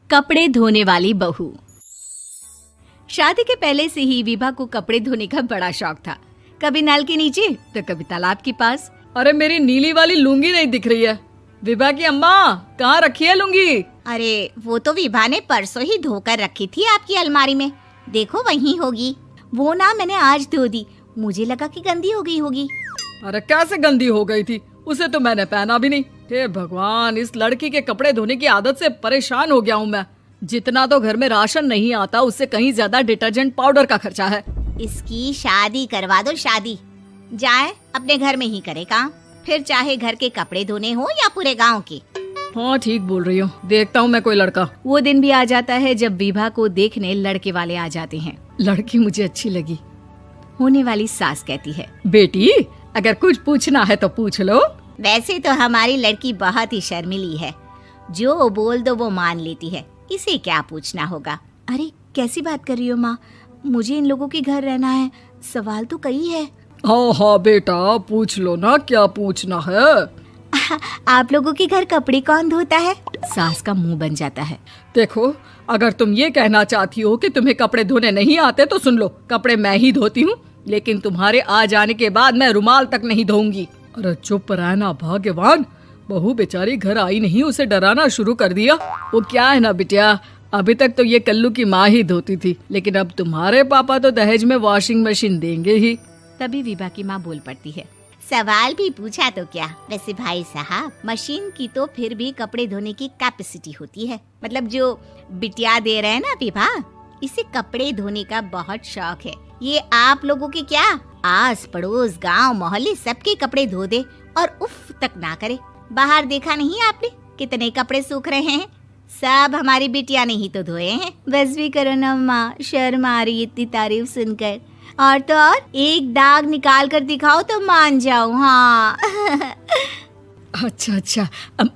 कपड़े धोने वाली बहू। शादी के पहले से ही विभा को कपड़े धोने का बड़ा शौक था। कभी नल के नीचे तो कभी तालाब के पास। अरे मेरी नीली वाली लुंगी नहीं दिख रही है। विभा की अम्मा, कहाँ रखी है लुंगी? अरे वो तो विभा ने परसों ही धोकर रखी थी आपकी अलमारी में, देखो वहीं होगी। वो ना मैंने आज धो दी, मुझे लगा कि गंदी हो गई होगी। अरे कैसे गंदी हो गई थी? उसे तो मैंने पहना भी नहीं। हे भगवान, इस लड़की के कपड़े धोने की आदत से परेशान हो गया हूँ मैं। जितना तो घर में राशन नहीं आता उससे कहीं ज्यादा डिटर्जेंट पाउडर का खर्चा है। इसकी शादी करवा दो, शादी जाए अपने घर में ही करे काम, फिर चाहे घर के कपड़े धोने हो या पूरे गांव के। हाँ ठीक बोल रही हो, देखता हूँ मैं कोई लड़का। वो दिन भी आ जाता है जब विभा को देखने लड़के वाले आ जाते हैं। लड़की मुझे अच्छी लगी। होने वाली सास कहती है, बेटी अगर कुछ पूछना है तो पूछ लो। वैसे तो हमारी लड़की बहुत ही शर्मीली है, जो बोल दो वो मान लेती है, इसे क्या पूछना होगा। अरे कैसी बात कर रही हो माँ, मुझे इन लोगों के घर रहना है, सवाल तो कई है। हाँ हाँ बेटा, पूछ लो ना, क्या पूछना है। आप लोगों के घर कपड़े कौन धोता है? सास का मुंह बन जाता है। देखो, अगर तुम ये कहना चाहती हो कि तुम्हें कपड़े धोने नहीं आते तो सुन लो, कपड़े मैं ही धोती हूँ, लेकिन तुम्हारे आ जाने के बाद मैं रुमाल तक नहीं धोऊंगी। अरे चुप रहना भाग्यवान, बहू बेचारी घर आई नहीं, उसे डराना शुरू कर दिया। वो क्या है ना बिटिया, अभी तक तो ये कल्लू की माँ ही धोती थी, लेकिन अब तुम्हारे पापा तो दहेज में वॉशिंग मशीन देंगे ही। तभी विभा की माँ बोल पड़ती है, सवाल भी पूछा तो क्या। वैसे भाई साहब, मशीन की तो फिर भी कपड़े धोने की कैपेसिटी होती है, मतलब जो बिटिया दे रहे हैं ना विभा, इसे कपड़े धोने का बहुत शौक है। ये आप लोगों के क्या आस पड़ोस गांव मोहल्ले सबके कपड़े धो दे और उफ तक ना करे। बाहर देखा नहीं आपने कितने कपड़े सूख रहे हैं, सब हमारी बिटिया ने ही तो धोए हैं। बस भी करो ना माँ, शर्म आ रही इतनी तारीफ सुनकर। और तो और एक दाग निकाल कर दिखाओ तो मान जाऊं। हाँ अच्छा अच्छा,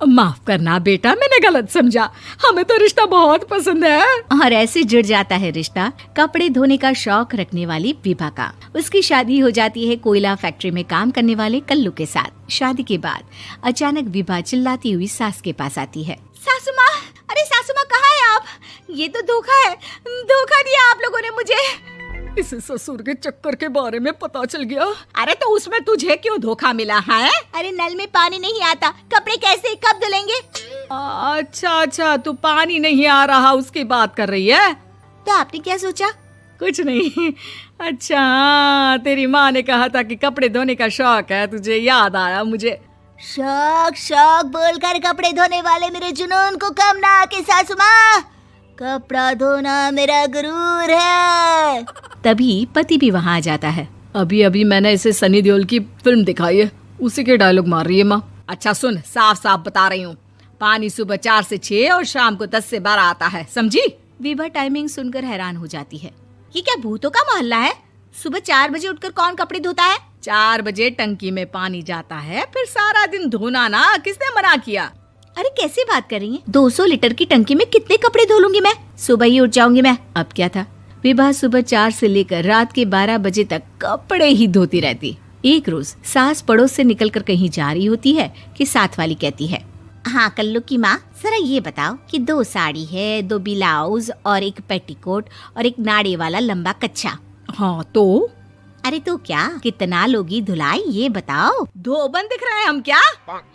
माफ करना बेटा, मैंने गलत समझा। हमें तो रिश्ता बहुत पसंद है। और ऐसे जुड़ जाता है रिश्ता कपड़े धोने का शौक रखने वाली विभा का। उसकी शादी हो जाती है कोयला फैक्ट्री में काम करने वाले कल्लू के साथ। शादी के बाद अचानक विभा चिल्लाती हुई सास के पास आती है। सासू माँ, अरे सासू माँ कहाँ है आप? ये तो धोखा है, धोखा दिया आप लोगों ने मुझे। इसे ससुर के चक्कर के बारे में पता चल गया। अरे तो उसमें तुझे क्यों धोखा मिला है? अरे नल में पानी नहीं आता, कपड़े कैसे कब धुलेंगे? अच्छा अच्छा, तू पानी नहीं आ रहा उसकी बात कर रही है। तो आपने क्या सोचा? कुछ नहीं। अच्छा, तेरी माँ ने कहा था कि कपड़े धोने का शौक है तुझे, याद आया मुझे। शौक शौक बोलकर कपड़े धोने वाले मेरे जुनून को कम ना आके सासू माँ, कपड़ा धोना मेरा गुरूर है। तभी पति भी वहाँ आ जाता है। अभी अभी मैंने इसे सनी देओल की फिल्म दिखाई है, उसी के डायलॉग मार रही है माँ। अच्छा सुन, साफ साफ बता रही हूँ, पानी सुबह 4 से 6 और शाम को 10 से 12 आता है, समझी? विभा टाइमिंग सुनकर हैरान हो जाती है। ये क्या भूतों का मोहल्ला है? सुबह 4 बजे उठकर कौन कपड़े धोता है? 4 बजे टंकी में पानी जाता है, फिर सारा दिन धोना ना, किसने मना किया? अरे कैसी बात कर रही हैं? 200 लीटर की टंकी में कितने कपड़े धो लूंगी मैं, सुबह ही उठ जाऊंगी मैं। अब क्या था, विभा सुबह 4 से लेकर रात के 12 बजे तक कपड़े ही धोती रहती। एक रोज सास पड़ोस से निकलकर कहीं जा रही होती है कि साथ वाली कहती है, हाँ कल्लू की माँ, जरा ये बताओ कि 2 साड़ी है, 2 ब्लाउज और एक पेटीकोट और एक नाड़े वाला लंबा कच्छा। हाँ तो? अरे तो क्या, कितना लोगी धुलाई ये बताओ। धोबन दिख रहे हैं हम क्या?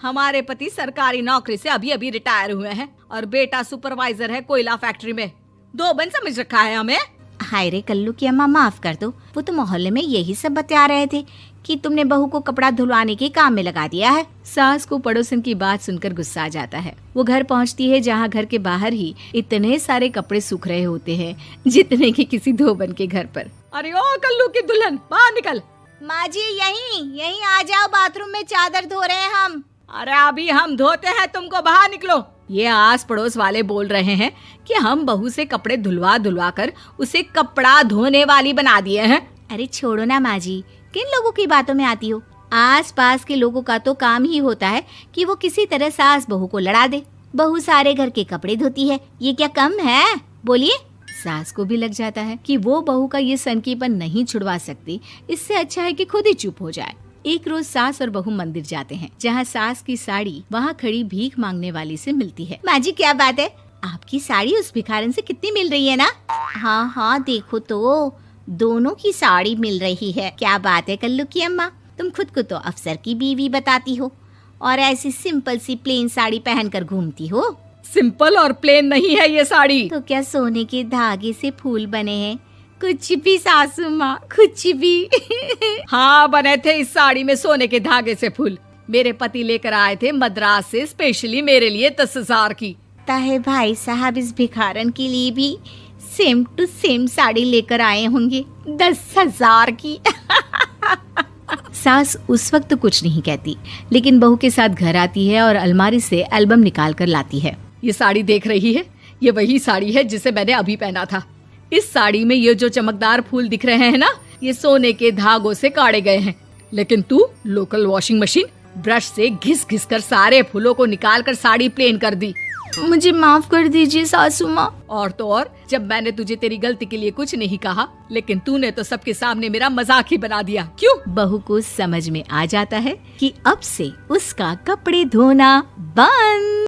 हमारे पति सरकारी नौकरी से अभी अभी रिटायर हुए हैं और बेटा सुपरवाइजर है कोयला फैक्ट्री में। धोबन समझ रखा है हमें। हाय रे कल्लू की अम्मा, माफ कर दो, वो तो मोहल्ले में यही सब बता रहे थे कि तुमने बहू को कपड़ा धुलवाने के काम में लगा दिया है। सास को पड़ोसन की बात सुनकर गुस्सा आ जाता है। वो घर पहुंचती है जहां घर के बाहर ही इतने सारे कपड़े सूख रहे होते हैं जितने कि किसी धोबन के घर पर। अरे ओ कल्लू की दुल्हन, बाहर निकल। माँ जी यहीं आ जाओ, बाथरूम में चादर धो रहे हैं हम। अरे अभी हम धोते हैं, तुमको बाहर निकलो। ये आस पड़ोस वाले बोल रहे हैं कि हम बहू से कपड़े धुलवा धुलवा कर उसे कपड़ा धोने वाली बना दिए हैं। अरे छोड़ो ना माँ जी, किन लोगों की बातों में आती हो? आस पास के लोगों का तो काम ही होता है कि वो किसी तरह सास बहू को लड़ा दे। बहू सारे घर के कपड़े धोती है, ये क्या कम है? बोलिए। सास को भी लग जाता है कि वो बहू का ये सनकीपन नहीं छुड़वा सकती, इससे अच्छा है कि खुद ही चुप हो जाए। एक रोज सास और बहू मंदिर जाते हैं, जहाँ सास की साड़ी वहाँ खड़ी भीख मांगने वाली से मिलती है। माँ जी क्या बात है, आपकी साड़ी उस भिखारन से कितनी मिल रही है ना? हाँ हाँ देखो तो, दोनों की साड़ी मिल रही है। क्या बात है कल्लू की अम्मा, तुम खुद को तो अफसर की बीवी बताती हो और ऐसी सिंपल सी प्लेन साड़ी पहनकर घूमती हो। सिंपल और प्लेन नहीं है ये साड़ी। तो क्या सोने के धागे से फूल बने हैं? कुछ भी सासू माँ, कुछ भी। हाँ, बने थे इस साड़ी में सोने के धागे से फूल। मेरे पति लेकर आए थे मद्रास से स्पेशली मेरे लिए 10,000 की। ताहे भाई साहब इस भिखारन के लिए भी सेम टू सेम साड़ी लेकर आए होंगे 10,000 की। सास उस वक्त तो कुछ नहीं कहती, लेकिन बहू के साथ घर आती है और अलमारी से एल्बम निकाल कर लाती है। ये साड़ी देख रही है, ये वही साड़ी है जिसे मैंने अभी पहना था। इस साड़ी में ये जो चमकदार फूल दिख रहे हैं ना, ये सोने के धागों से काढ़े गए हैं। लेकिन तू लोकल वॉशिंग मशीन ब्रश से घिस घिस कर सारे फूलों को निकाल कर साड़ी प्लेन कर दी। मुझे माफ कर दीजिए सासू माँ। और तो और, जब मैंने तुझे तेरी गलती के लिए कुछ नहीं कहा, लेकिन तूने तो सबके सामने मेरा मजाक ही बना दिया। क्यों? बहू को समझ में आ जाता है कि अब से उसका कपड़े धोना बंद।